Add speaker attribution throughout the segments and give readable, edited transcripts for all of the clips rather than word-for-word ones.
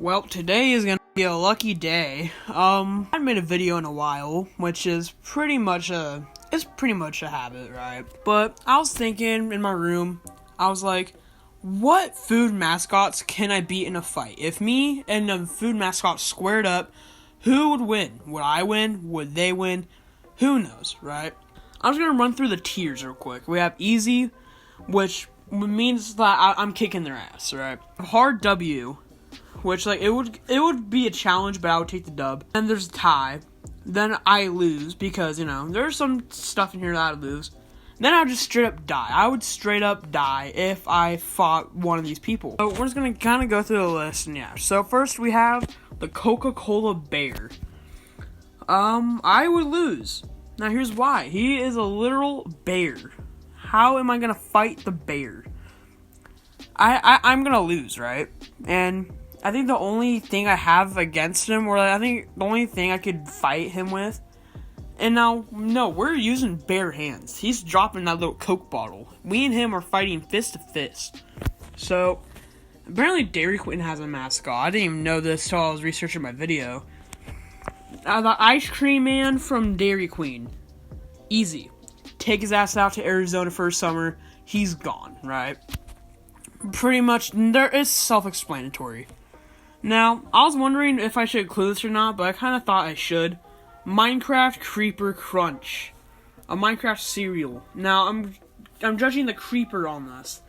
Speaker 1: Well, today is gonna be a lucky day. I haven't made a video in a while, which is pretty much a habit, right? But I was thinking in my room, I was like, what food mascots can I beat in a fight? If me and a food mascot squared up, who would win? Would I win? Would they win? Who knows, right? I'm just gonna run through the tiers real quick. We have easy, which means that I'm kicking their ass, right? Hard W, which it would be a challenge, but I would take the dub. And there's tie. Then I lose because there's some stuff in here that I would lose. Then I would just straight up die. I would straight up die if I fought one of these people. So we're just gonna kind of go through the list, and yeah. So first we have the Coca-Cola bear. I would lose. Now here's why. He is a literal bear. How am I gonna fight the bear? I'm gonna lose, right? And I think the only thing I have against him, or I think the only thing I could fight him with, and now, no, we're using bare hands. He's dropping that little Coke bottle. We and him are fighting fist to fist. So, apparently Dairy Queen has a mascot. I didn't even know this until I was researching my video. The ice cream man from Dairy Queen. Easy. Take his ass out to Arizona for a summer. He's gone, right? Pretty much, there is self-explanatory. Now, I was wondering if I should include this or not, but I kind of thought I should. Minecraft Creeper Crunch. A Minecraft cereal. Now, I'm judging the creeper on this.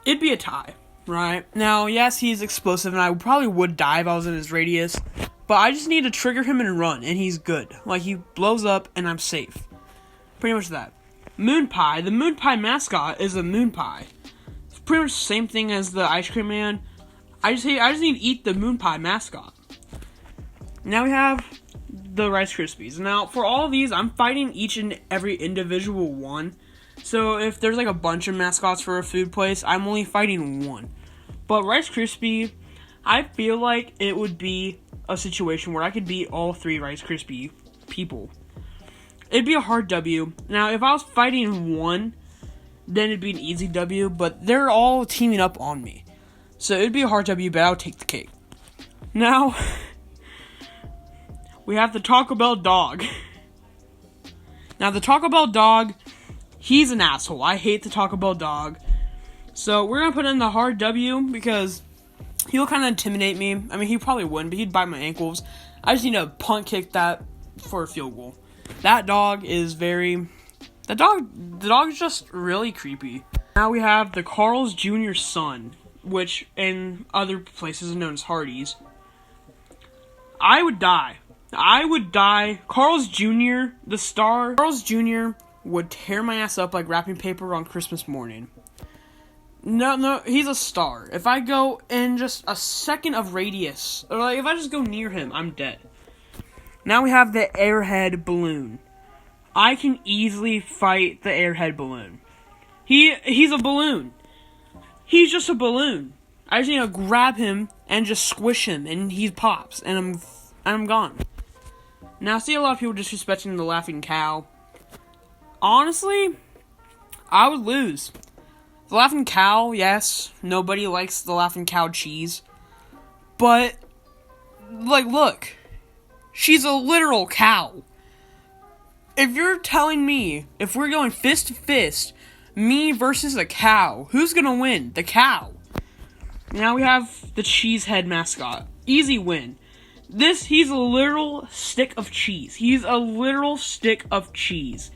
Speaker 1: It'd be a tie, right? Now, yes, he's explosive, and I probably would die if I was in his radius, but I just need to trigger him and run, and he's good. He blows up, and I'm safe. Pretty much that. Moon Pie. The Moon Pie mascot is a moon pie. It's pretty much the same thing as the ice cream man. I just need to eat the Moon Pie mascot. Now we have the Rice Krispies. Now, for all of these, I'm fighting each and every individual one. So, if there's a bunch of mascots for a food place, I'm only fighting one. But Rice Krispie, I feel like it would be a situation where I could beat all three Rice Krispie people. It'd be a hard W. Now, if I was fighting one, then it'd be an easy W, but they're all teaming up on me. So, it'd be a hard W, but I would take the cake. Now, we have the Taco Bell dog. Now, the Taco Bell dog, he's an asshole. I hate the Taco Bell dog. So, we're going to put in the hard W because he'll kind of intimidate me. I mean, he probably wouldn't, but he'd bite my ankles. I just need to punt kick that for a field goal. That dog is the dog is just really creepy. Now we have the Carl's Jr. son, which in other places is known as Hardee's. I would die. Carl's Jr., the star. Carl's Jr. would tear my ass up like wrapping paper on Christmas morning. No, he's a star. If I go in just a second of radius, or if I just go near him, I'm dead. Now we have the Airhead balloon. I can easily fight the Airhead balloon. He's a balloon. He's just a balloon. I just need to grab him and just squish him, and he pops, and I'm gone. Now, I see a lot of people disrespecting the laughing cow. Honestly, I would lose. The laughing cow, yes, nobody likes the laughing cow cheese. But, look. She's a literal cow. If you're telling me, if we're going fist to fist, me versus a cow, who's gonna win? The cow. Now we have the Cheesehead mascot. Easy win. He's a literal stick of cheese. He's a literal stick of cheese.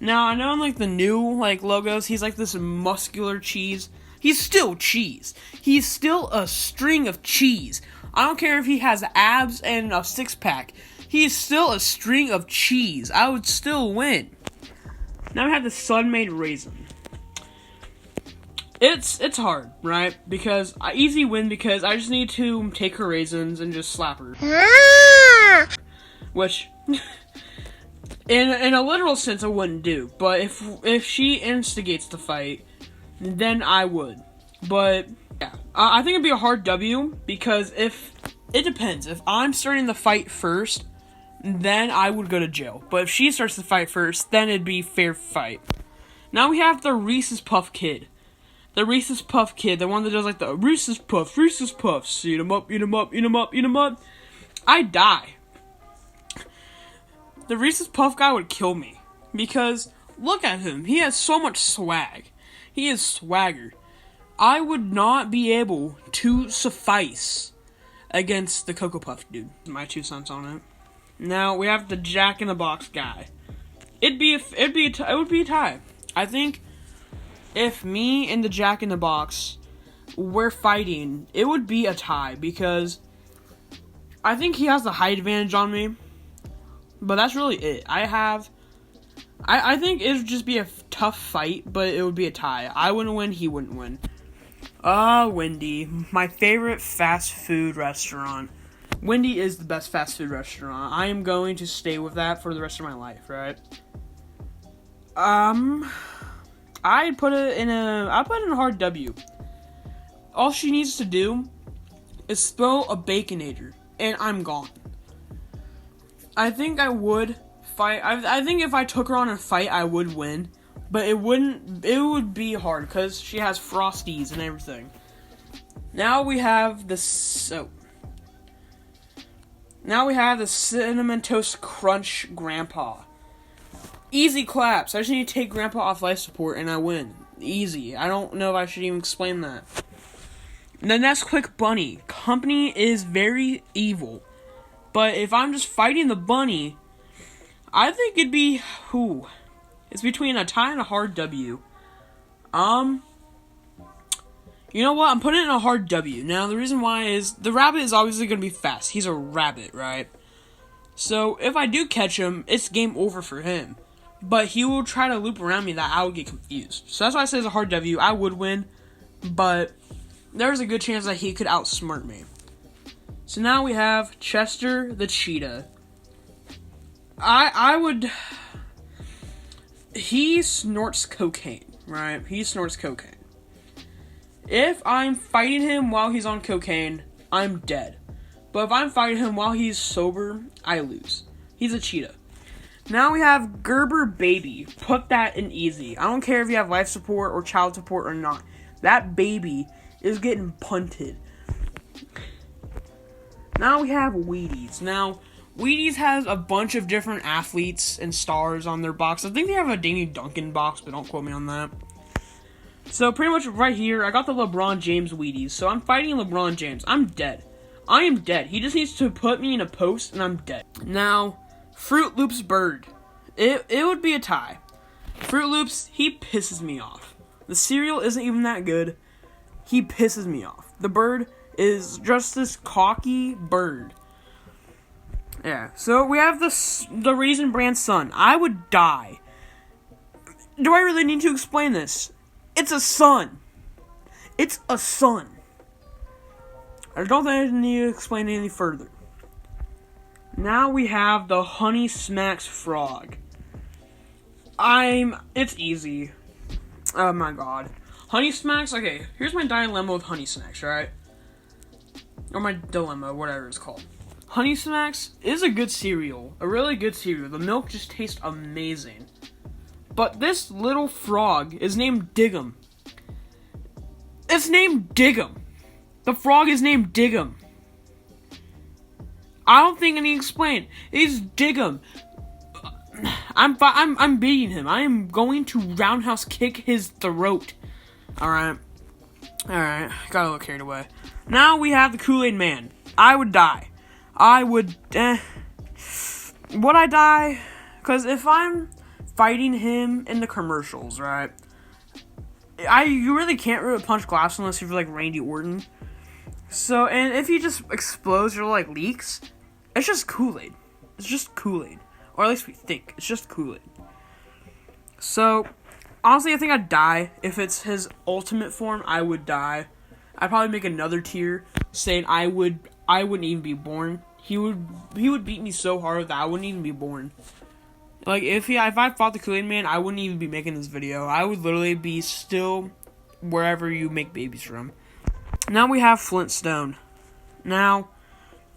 Speaker 1: Now, I know in the new logos, he's this muscular cheese. He's still cheese. He's still a string of cheese. I don't care if he has abs and a six-pack. He's still a string of cheese. I would still win. Now we have the Sun-Made Raisin. It's hard, right? Because easy win because I just need to take her raisins and just slap her. Which, in a literal sense, I wouldn't do. But if she instigates the fight, then I would. But yeah, I think it'd be a hard W because it depends. If I'm starting the fight first, then I would go to jail. But if she starts the fight first, then it'd be fair fight. Now we have the Reese's Puff Kid. the Reese's Puff kid, the one that does like the Reese's Puffs, eat 'em up, eat 'em up, eat 'em up, eat 'em up, I'd die. The Reese's Puff guy would kill me, because look at him, he has so much swag. He is swagger. I would not be able to suffice against the Cocoa Puff dude. My 2 cents on it. Now we have the Jack in the Box guy. It would be a tie. I think if me and the Jack in the Box were fighting, it would be a tie, because I think he has the height advantage on me. But that's really it. I think it would just be a tough fight, but it would be a tie. I wouldn't win, he wouldn't win. Wendy. My favorite fast food restaurant. Wendy is the best fast food restaurant. I am going to stay with that for the rest of my life, right? I'd put it in a hard W. All she needs to do is throw a Baconator, and I'm gone. I think I would fight. I think if I took her on a fight, I would win. But it would be hard, because she has Frosties and everything. Now we have the Cinnamon Toast Crunch Grandpa. Easy claps. I just need to take Grandpa off life support and I win. Easy. I don't know if I should even explain that. The Nesquik Bunny. Company is very evil. But if I'm just fighting the bunny, I think it'd be... It's between a tie and a hard W. You know what? I'm putting it in a hard W. Now, the reason why is the rabbit is obviously going to be fast. He's a rabbit, right? So, if I do catch him, it's game over for him. But he will try to loop around me that I would get confused. So, that's why I say it's a hard W. I would win, but there's a good chance that he could outsmart me. So, now we have Chester the Cheetah. He snorts cocaine, right? He snorts cocaine. If I'm fighting him while he's on cocaine, I'm dead. But if I'm fighting him while he's sober, I lose. He's a cheetah. Now we have Gerber Baby. Put that in easy. I don't care if you have life support or child support or not. That baby is getting punted. Now we have Wheaties. Now, Wheaties has a bunch of different athletes and stars on their box. I think they have a Danny Duncan box, but don't quote me on that. So, pretty much right here, I got the LeBron James Wheaties. So, I'm fighting LeBron James. I'm dead. I am dead. He just needs to put me in a post, and I'm dead. Now, Fruit Loops Bird. It would be a tie. Fruit Loops, he pisses me off. The cereal isn't even that good. He pisses me off. The bird is just this cocky bird. Yeah, so we have the Raisin Bran Sun. I would die. Do I really need to explain this? It's a sun. It's a sun. I don't think I need to explain it any further. Now we have the Honey Smacks Frog. It's easy. Oh my god. Honey Smacks, okay, here's my dilemma with Honey Smacks, right? Or my dilemma, whatever it's called. Honey Smacks is a good cereal. A really good cereal. The milk just tastes amazing. But this little frog is named Diggum. It's named Diggum. The frog is named Diggum. I don't think I need to explain. It's Diggum. I'm beating him. I am going to roundhouse kick his throat. Alright. Got a little carried away. Now we have the Kool-Aid Man. I would die. Would I die? Because if I'm fighting him in the commercials, right? You really can't really punch glass unless you're like Randy Orton. So, and if he just explodes or like leaks, it's just Kool-Aid. It's just Kool-Aid. Or at least we think. It's just Kool-Aid. So, honestly, I think I'd die. If it's his ultimate form, I would die. I'd probably make another tier saying I wouldn't even be born. He would beat me so hard that I wouldn't even be born. Like, if I fought the Kool-Aid Man, I wouldn't even be making this video. I would literally be still wherever you make babies from. Now we have Flintstone. Now,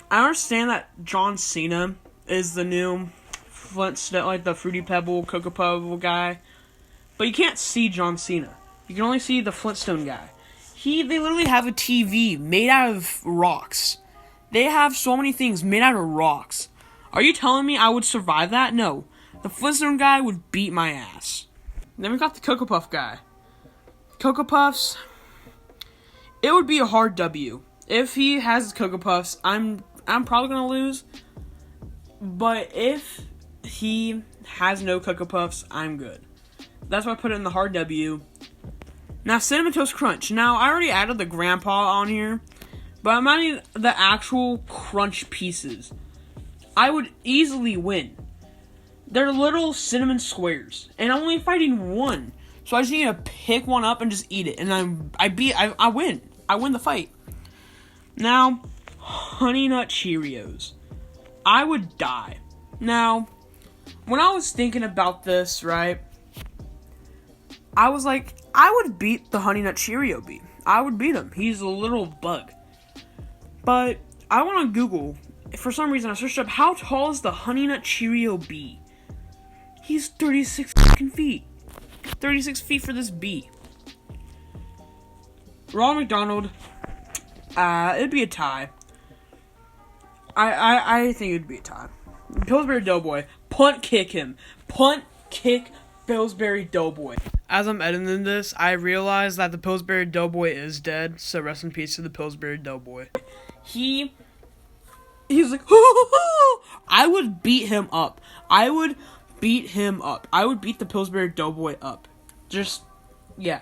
Speaker 1: I understand that John Cena is the new Flintstone, like the Fruity Pebble, Cocoa Pebble guy. But you can't see John Cena. You can only see the Flintstone guy. They literally have a TV made out of rocks. They have so many things made out of rocks. Are you telling me I would survive that? No. The Flintstone guy would beat my ass. Then we got the Cocoa Puff guy. Cocoa Puffs, it would be a hard W. If he has Cocoa Puffs, I'm probably gonna lose. But if he has no Cocoa Puffs, I'm good. That's why I put it in the hard W. Now, Cinnamon Toast Crunch. Now, I already added the Grandpa on here, but I'm adding the actual crunch pieces. I would easily win. They're little cinnamon squares, and I'm only fighting one. So I just need to pick one up and just eat it, and I win. I win the fight. Now, Honey Nut Cheerios. I would die. Now, when I was thinking about this, right, I was like, I would beat the Honey Nut Cheerio bee. I would beat him. He's a little bug. But I went on Google. For some reason, I searched up, how tall is the Honey Nut Cheerio bee? He's 36 fucking feet. 36 feet for this bee. Ronald McDonald, it'd be a tie. I think it'd be a tie. Pillsbury Doughboy, punt kick him. Punt kick Pillsbury Doughboy. As I'm editing this, I realize that the Pillsbury Doughboy is dead, so rest in peace to the Pillsbury Doughboy. He's like, I would beat him up. I would beat the Pillsbury Doughboy up. Yeah.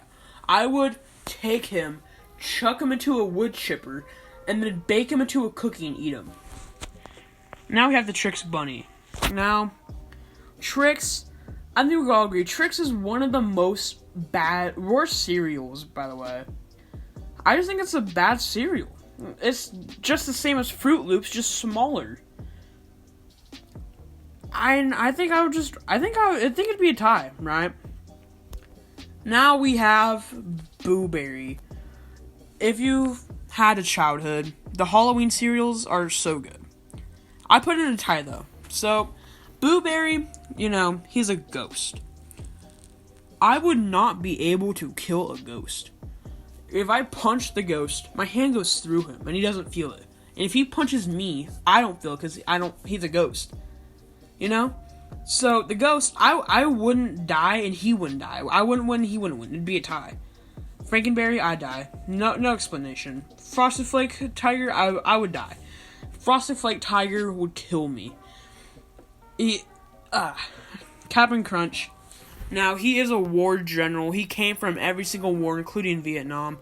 Speaker 1: I would take him, chuck him into a wood chipper, and then bake him into a cookie and eat him. Now we have the Trix Bunny. Now, Trix, I think we all agree, Trix is one of the worst cereals, by the way. I just think it's a bad cereal. It's just the same as Fruit Loops, just smaller. I think it'd be a tie, right? Now we have Boo Berry. If you've had a childhood, the Halloween cereals are so good. I put it in a tie though. So, Boo Berry, he's a ghost. I would not be able to kill a ghost. If I punch the ghost, my hand goes through him and he doesn't feel it. And if he punches me, I don't feel it because he's a ghost. So the ghost, I wouldn't die and he wouldn't die. I wouldn't win, he wouldn't win. It'd be a tie. Frankenberry, I die. No explanation. Frosted Flake Tiger, I would die. Frosted Flake Tiger would kill me. Captain Crunch. Now, he is a war general. He came from every single war, including Vietnam.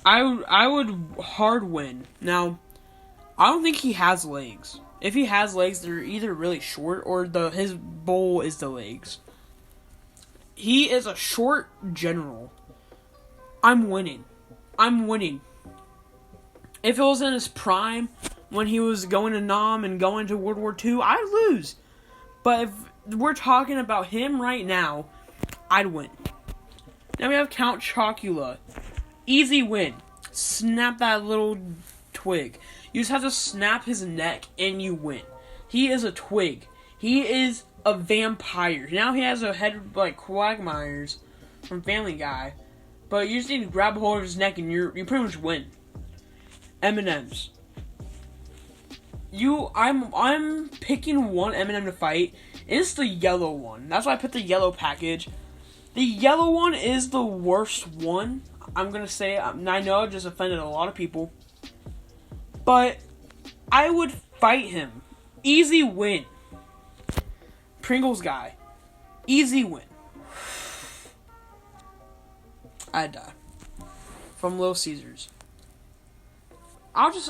Speaker 1: I would hard win. Now, I don't think he has legs. If he has legs, they're either really short or his bowl is the legs. He is a short general. I'm winning. If it was in his prime, when he was going to Nam and going to World War II, I'd lose. But if we're talking about him right now, I'd win. Now we have Count Chocula. Easy win. Snap that little twig. You just have to snap his neck and you win. He is a twig. He is a vampire. Now he has a head like Quagmire's from Family Guy. But you just need to grab a hold of his neck and you pretty much win. M&M's. I'm picking one M&M to fight. It's the yellow one. That's why I put the yellow package. The yellow one is the worst one. I'm gonna say, I know I just offended a lot of people. But I would fight him. Easy win. Pringles guy. Easy win. I'd die. From Little Caesars. I'll just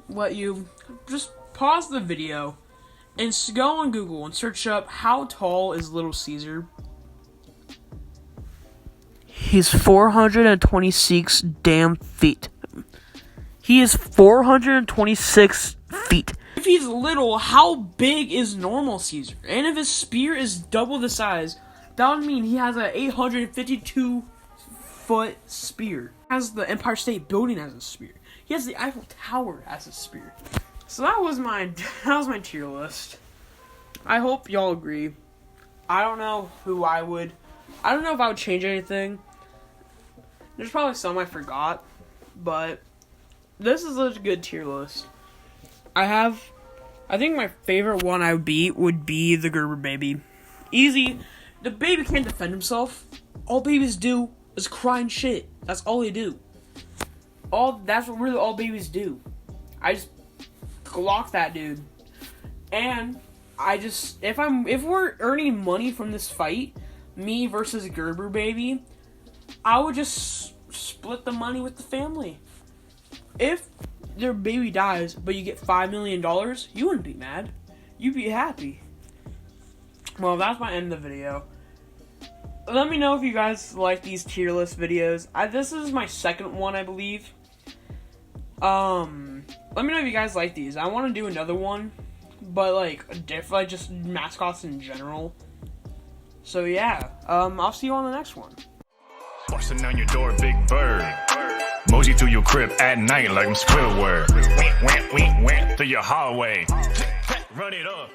Speaker 1: let you just pause the video and go on Google and search up how tall is Little Caesar. He's 426 damn feet. He is 426 feet. If he's little, how big is normal Caesar? And if his spear is double the size, that would mean he has an 852-foot spear. He has the Empire State Building as a spear. He has the Eiffel Tower as a spear. So that was my tier list. I hope y'all agree. I don't know if I would change anything. There's probably some I forgot, but this is a good tier list. I think my favorite one I would be the Gerber baby. Easy. The baby can't defend himself. All babies do is cry and shit. That's all they do. That's what really all babies do. I just Glock that dude. And if we're earning money from this fight, me versus Gerber baby, I would just split the money with the family. If their baby dies, but you get $5 million, you wouldn't be mad. You'd be happy. Well, that's my end of the video. Let me know if you guys like these tier list videos. This is my second one, I believe. Let me know if you guys like these. I want to do another one, but like just mascots in general. So yeah, I'll see you on the next one.
Speaker 2: Busting on your door, big bird. Mosey through your crib at night like I'm Squidward. Went through your hallway. Run it up.